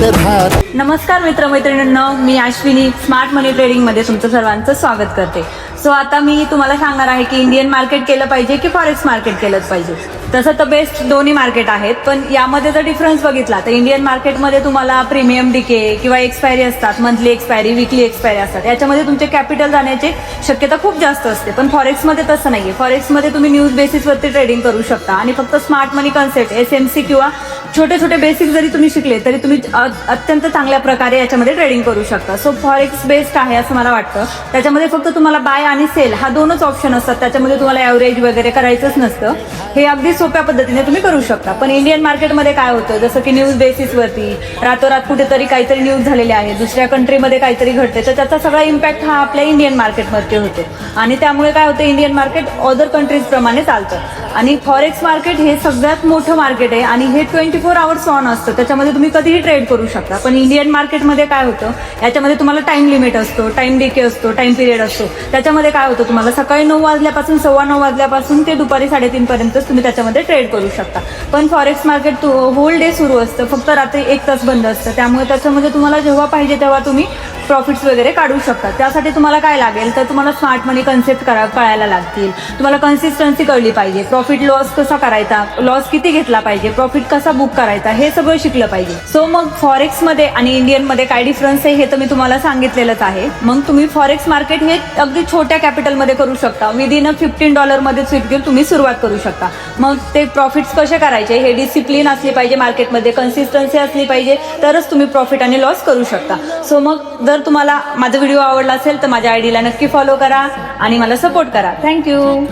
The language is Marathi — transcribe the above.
सूत्रधार। नमस्कार मित्रमैत्रिणींनो, मी अश्विनी स्मार्ट मनी ट्रेडिंग मध्ये तुमचं सर्वांचं स्वागत करते। सो आता मी तुम्हाला सांगणार आहे की इंडियन मार्केट केलं पाहिजे की फॉरेक्स मार्केट केलंच पाहिजे। तसं तर बेस्ट दोन्ही मार्केट आहेत, पण यामध्ये जर डिफरन्स बघितला तर इंडियन मार्केटमध्ये तुम्हाला प्रीमियम डिके किंवा एक्सपायरी असतात, मंथली एक्सपायरी, वीकली एक्सपायरी असतात, याच्यामध्ये तुमचे कॅपिटल जाण्याची शक्यता खूप जास्त असते। पण फॉरेक्समध्ये तसं नाहीये। फॉरेक्समध्ये तुम्ही न्यूज बेसिसवरती ट्रेडिंग करू शकता आणि फक्त स्मार्ट मनी कन्सेप्ट, SMC किंवा छोटे छोटे बेसिक जरी तुम्ही शिकले तरी तुम्ही अत्यंत चांगल्या प्रकारे याच्यामध्ये ट्रेडिंग करू शकता। सो फॉरेक्स बेस्ट आहे असं मला वाटतं। त्याच्यामध्ये फक्त तुम्हाला बाय आणि सेल हा दोनच ऑप्शन असतात, त्याच्यामध्ये तुम्हाला ॲव्हरेज वगैरे करायचंच नसतं। हे अगदी सोप्या पद्धतीने तुम्ही करू शकता। पण इंडियन मार्केटमध्ये काय होतं, जसं की न्यूज बेसिसवरती रातोरात कुठेतरी काहीतरी न्यूज झालेली आहे, दुसऱ्या कंट्रीमध्ये काहीतरी घडते, तर त्याचा सगळा इम्पॅक्ट हा आपल्या इंडियन मार्केटमध्ये होतो आणि त्यामुळे काय होतं, इंडियन मार्केट अदर कंट्रीज प्रमाणे चालतं। आणि फॉरेक्स मार्केट हे सगळ्यात मोठं मार्केट आहे आणि हे 24 आवर्स ऑन असतं, त्याच्यामध्ये तुम्ही कधीही ट्रेड करू शकता। पण इंडियन मार्केटमध्ये काय होतं, याच्यामध्ये तुम्हाला टाइम लिमिट असतो, टाइम डिके असतो, टाइम पिरियड असतो। त्याच्यामध्ये काय होतं, तुम्हाला सकाळी 9 वाजल्यापासून 9:15 वाजल्यापासून ते दुपारी 3:30 पर्यंत तुम्ही त्याच्यामध्ये ट्रेड करू शकता। पण फॉरेक्स मार्केट होल डे सुरू असतं, फक्त रात्री 1 तास बंद असतं, त्यामुळे त्याच्यामध्ये तुम्हाला जेव्हा पाहिजे तेव्हा तुम्ही प्रॉफिट्स वगैरे काढू शकता। त्यासाठी तुम्हाला काय लागेल, तर तुम्हाला स्मार्ट मनी कन्सेप्ट कळायला लागतील, तुम्हाला कन्सिस्टन्सी कळली पाहिजे, प्रॉफिट लॉस कसा करायचा, लॉस किती घेतला पाहिजे, प्रॉफिट कसा बुक करायचा, हे सगळं शिकलं पाहिजे। सो मग फॉरेक्समध्ये आणि इंडियनमध्ये काय डिफरन्स आहे हे तर मी तुम्हाला सांगितलेलंच आहे। मग तुम्ही फॉरेक्स मार्केट हे अगदी छोट्या कॅपिटलमध्ये करू शकता, विदिन $15 मध्ये तुम्ही सुरुवात करू शकता। मग ते प्रॉफिट्स कसे करायचे, हे डिसिप्लिन असली पाहिजे मार्केटमध्ये, कन्सिस्टन्सी असली पाहिजे, तरच तुम्ही प्रॉफिट आणि लॉस करू शकता। सो मग जर तुम्हाला माझा व्हिडिओ आवडला असेल तर माझ्या आयडीला नक्की फॉलो करा आणि मला सपोर्ट करा। थँक्यू।